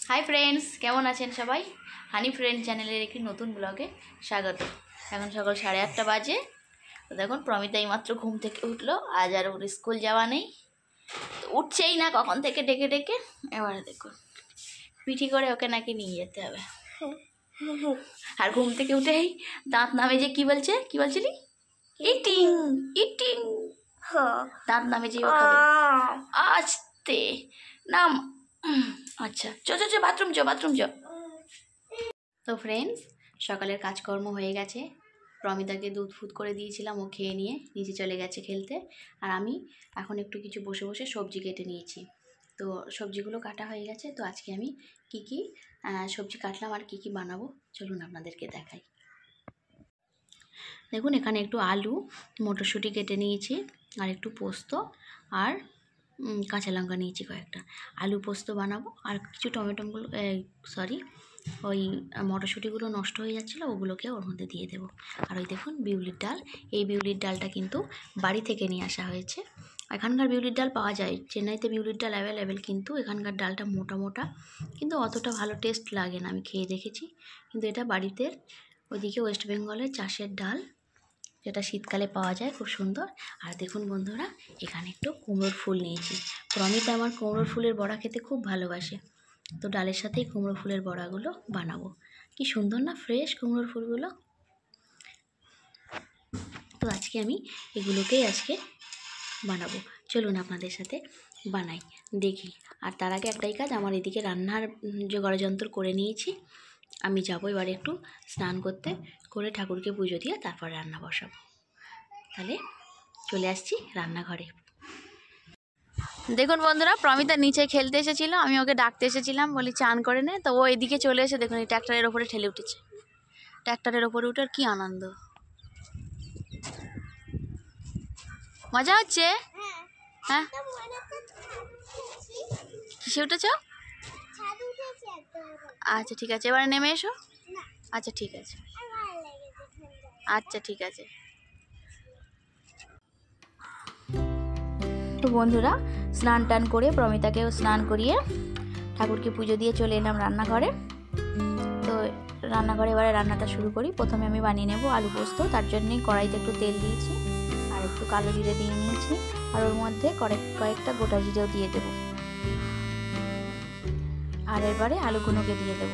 Hi friends, কেমন আছেন সবাই? হানি ফ্রেন্ড চ্যানেলের একটি নতুন ব্লগে স্বাগত। এখন সকাল 8:30 বাজে। তো দেখুন, প্রমিতা এইমাত্র ঘুম থেকে উঠলো। আজ আর ওর স্কুল যাওয়া নেই, তো উঠছেই না কখন থেকে ডেকে ডেকে। এবারে দেখুন, পিঠি করে ওকে নাকি নিয়ে যেতে হবে। আর ঘুম থেকে উঠেই দাঁত নামে যে কি বলছিলি? Eating eating. দাঁত নামে যে ও খাবে। আস্তে নাম। আচ্ছা, চ বাথরুম চ। তো ফ্রেন্ডস, সকালের কাজকর্ম হয়ে গেছে। প্রমিতাকে দুধ ফুট করে দিয়েছিলাম, ও খেয়ে নিয়ে নিচে চলে গেছে খেলতে। আর আমি এখন একটু কিছু বসে বসে সবজি কেটে নিয়েছি। তো সবজিগুলো কাটা হয়ে গেছে। তো আজকে আমি কি সবজি কাটলাম আর কি বানাবো চলুন আপনাদেরকে দেখাই। দেখুন, এখানে একটু আলু, মটরশুঁটি কেটে নিয়েছি, আর একটু পোস্ত আর কাঁচা লঙ্কা নিয়েছি কয়েকটা। আলু পোস্ত বানাবো। আর কিছু টমেটোগুলো ওই মটরশুঁটিগুলো নষ্ট হয়ে যাচ্ছিলো, ওগুলোকে ওর মধ্যে দিয়ে দেবো। আর ওই দেখুন বিউলির ডাল। এই বিউলির ডালটা কিন্তু বাড়ি থেকে নিয়ে আসা হয়েছে। এখানকার বিউলির ডাল পাওয়া যায়, চেন্নাইতে বিউলির ডাল অ্যাভেলেবেল, কিন্তু এখানকার ডালটা মোটা মোটা, কিন্তু অতটা ভালো টেস্ট লাগে না, আমি খেয়ে দেখেছি। কিন্তু এটা বাড়িতে ওইদিকে ওয়েস্ট বেঙ্গলের চাষের ডাল, যেটা শীতকালে পাওয়া যায়, খুব সুন্দর। আর দেখুন বন্ধুরা, এখানে একটু কুমড়োর ফুল নিয়েছি। প্রমিতা আমার কুমড়োর ফুলের বড়া খেতে খুব ভালোবাসে, তো ডালের সাথেই কুমড়ো ফুলের বড়াগুলো বানাবো। কি সুন্দর না ফ্রেশ কুমড়োর ফুলগুলো। তো আজকে আমি এগুলোকেই বানাবো। চলুন আপনাদের সাথে বানাই দেখি। আর তার আগে একটাই কাজ, আমার এদিকে রান্নার জোগাড় যন্ত্র করে নিয়েছি। আমি যাবো এবারে একটু স্নান করতে, করে ঠাকুরকে পুজো দিয়ে তারপর রান্না বসাবো। তাহলে চলে আসছি রান্নাঘরে। দেখুন বন্ধুরা, প্রমিতা নিচে খেলতে এসেছিল, আমি ওকে ডাকতে এসেছিলাম, বলি চান করে নে। তো ও এদিকে চলে এসে দেখুন এই ট্র্যাক্টরের ওপরে ঠেলে উঠেছে। ট্র্যাক্টরের ওপরে উঠে কি আনন্দ, মজা হচ্ছে। হ্যাঁ, কিসে উঠেছ? আচ্ছা ঠিক আছে, এবারে নেমে এসো। আচ্ছা ঠিক আছে, আচ্ছা ঠিক আছে। তো বন্ধুরা, স্নান টান করে প্রমিতাকেও স্নান করিয়ে ঠাকুরকে পুজো দিয়ে চলে এলাম রান্নাঘরে। তো রান্নাঘরে এবারে রান্নাটা শুরু করি। প্রথমে আমি বানিয়ে নেব আলু পোস্ত। তার জন্যই কড়াইতে একটু তেল দিয়েছি, আর একটু কালো জিরে দিয়ে নিয়েছি, আর ওর মধ্যে কয়েকটা গোটা জিরেও দিয়ে দেব। আর এবারে আলুগুলোকে দিয়ে দেব।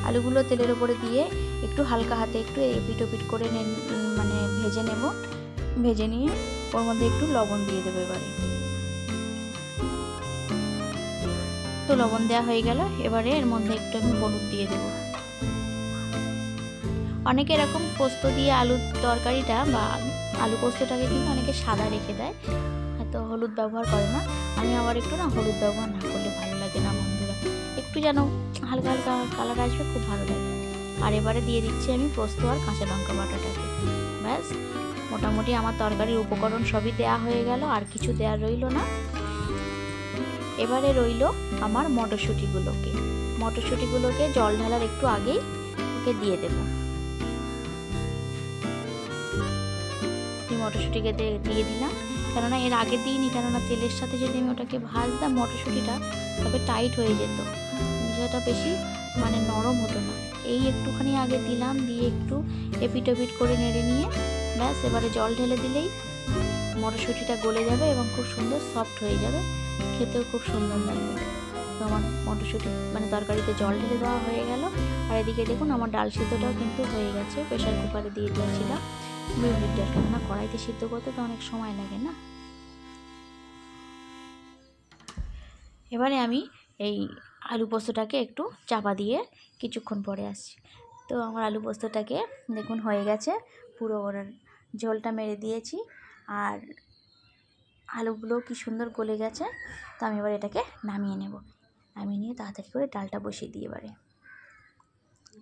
আলুগুলো তেলের উপরে দিয়ে একটু হালকা হাতে একটু এপিট ওপিট করে ভেজে নেব। ভেজে নিয়ে ওর মধ্যে একটু লবণ দিয়ে দেবো এবারে। তো লবণ দেওয়া হয়ে গেল, এবারে এর মধ্যে একটু আমি হলুদ দিয়ে দেব। অনেকে এরকম পোস্ত দিয়ে আলুর তরকারিটা বা আলু পোস্তটাকে কিন্তু অনেকে সাদা রেখে দেয়, হয়তো হলুদ ব্যবহার করে না। আমি আবার একটু হলুদ ব্যবহার না করলে ভালো লাগে না বন্ধুরা, একটু যেন হালকা হালকা কালার আসবে, খুব ভালো লাগে। আর এবারে দিয়ে দিচ্ছি আমি পোস্ত আর কাঁচা লঙ্কা বাটাটাকে। ব্যাস, মোটামুটি আমার তরকারির উপকরণ সবই দেয়া হয়ে গেল, আর কিছু দেয়া রইল না। এবারে রইল আমার মটরশুঁটিগুলোকে জল ঢালার একটু আগেই ওকে দিয়ে দেব। মটরশুঁটিকে দিয়ে দিলাম, কেননা এর আগে দিইনি, কেননা তেলের সাথে যদি আমি ওটাকে ভাজতাম মটরশুঁটিটা, তবে টাইট হয়ে যেত, বিষয়টা বেশি নরম হতো না। এই একটুখানি আগে দিলাম, দিয়ে একটু এপিট ওপিট করে নেড়ে নিয়ে ব্যাস, এবারে জল ঢেলে দিলেই মটরশুঁটিটা গলে যাবে এবং খুব সুন্দর সফট হয়ে যাবে, খেতেও খুব সুন্দর লাগবে। তো আমার মটরশুঁটি তরকারিতে জল ঢেলে দেওয়া হয়ে গেল। আর এদিকে দেখুন আমার ডাল সিদ্ধটাও কিন্তু হয়ে গেছে। প্রেশার কুকারে দিয়ে দিয়েছিলাম বিউলির ডালটা, না কড়াইতে সিদ্ধ করতে তো অনেক সময় লাগে না। এবারে আমি এই আলু পোস্তটাকে একটু চাপা দিয়ে কিছুক্ষণ পরে আসছি। তো আমার আলু পোস্তটাকে দেখুন হয়ে গেছে, পুরো ওর ঝোলটা মেরে দিয়েছি, আর আলুগুলো কি সুন্দর গলে গেছে। তো আমি এবার এটাকে নামিয়ে নেব। নামিয়ে নিয়ে তাড়াতাড়ি করে ডালটা বসিয়ে দিই এবারে।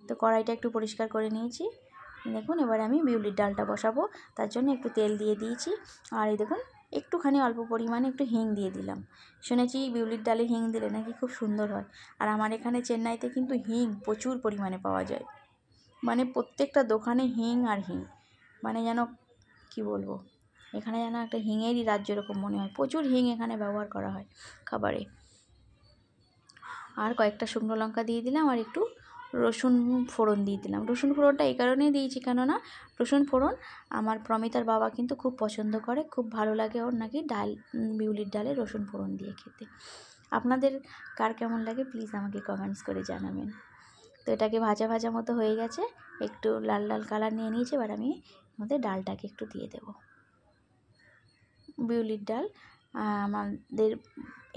তো কড়াইটা একটু পরিষ্কার করে নিয়েছি। দেখুন এবারে আমি বিউলির ডালটা বসাবো, তার জন্য একটু তেল দিয়ে দিয়েছি। আর এই দেখুন একটুখানি অল্প পরিমাণে একটু হিং দিয়ে দিলাম। শুনেছি বিউলির ডালে হিং দিলে নাকি খুব সুন্দর হয়। আর আমার এখানে চেন্নাইতে কিন্তু হিং প্রচুর পরিমাণে পাওয়া যায়, প্রত্যেকটা দোকানে হিং আর হিং, যেন কি বলবো, এখানে যেন একটা হিঙেরই রাজ্য এরকম মনে হয়, প্রচুর হিং এখানে ব্যবহার করা হয় খাবারে। আর কয়েকটা শুকনো লঙ্কা দিয়ে দিলাম, আর একটু রসুন ফোড়ন দিয়ে দিলাম। রসুন ফোড়নটা এই কারণেই দিয়েছি, কেননা রসুন ফোড়ন আমার প্রমিতার বাবা কিন্তু খুব পছন্দ করে, খুব ভালো লাগে ওর নাকি ডাল, বিউলির ডালে রসুন ফোড়ন দিয়ে খেতে। আপনাদের কার কেমন লাগে প্লিজ আমাকে কমেন্টস করে জানাবেন। তো এটাকে ভাজা ভাজা মতো হয়ে গেছে, একটু লাল লাল কালার নিয়ে নিয়েছে। এবার আমি মধ্যে ডালটাকে একটু দিয়ে দেব, বিউলির ডাল। আমাদের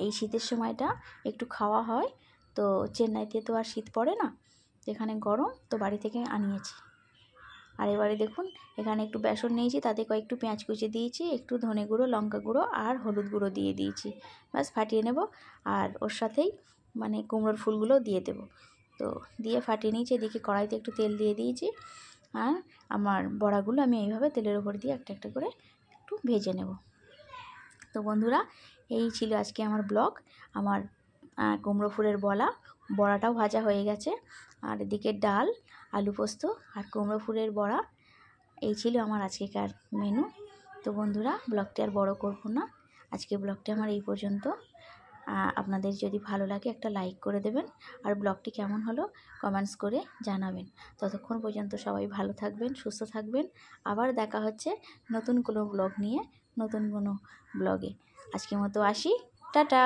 এই শীতের সময়টা একটু খাওয়া হয়, তো চেন্নাইতে তো আর শীত পড়ে না, এখানে গরম, তো বাড়ি থেকে আনিয়েছি। আর এবারে দেখুন এখানে একটু বেসন নিয়েছি, তাতে কয়েকটু পেঁয়াজ কুচি দিয়েছি, একটু ধনে গুঁড়ো, লঙ্কা গুঁড়ো আর হলুদ গুঁড়ো দিয়ে দিয়েছি, ব্যাস ফাটিয়ে নেব। আর ওর সাথেই মানে কুমড়োর ফুলগুলো দিয়ে দেব। তো দিয়ে ফাটিয়ে নিয়েছি, এদিকে কড়াইতে একটু তেল দিয়ে দিয়েছি। আর আমার বড়াগুলো আমি এইভাবে তেলের উপর দিয়ে একটা একটা করে একটু ভেজে নেব। তো বন্ধুরা, এই ছিল আজকে আমার ব্লগ। আমার কুমড়ো ফুলের বড়াটাও ভাজা হয়ে গেছে, আর এদিকে ডাল, আলু পোস্ত আর কুমড়ো ফুলের বড়া, এই ছিল আমার আজকেকার মেনু। তো বন্ধুরা, ব্লগটি আর বড় করব না, আজকে ব্লগটি আমার এই পর্যন্ত। আপনাদের যদি ভালো লাগে একটা লাইক করে দেবেন, আর ব্লগটি কেমন হলো কমেন্টস করে জানাবেন। ততক্ষণ পর্যন্ত সবাই ভালো থাকবেন, সুস্থ থাকবেন। আবার দেখা হচ্ছে নতুন কোনো ব্লগ নিয়ে, নতুন কোনো ব্লগে। আজকের মতো আসি, টাটা।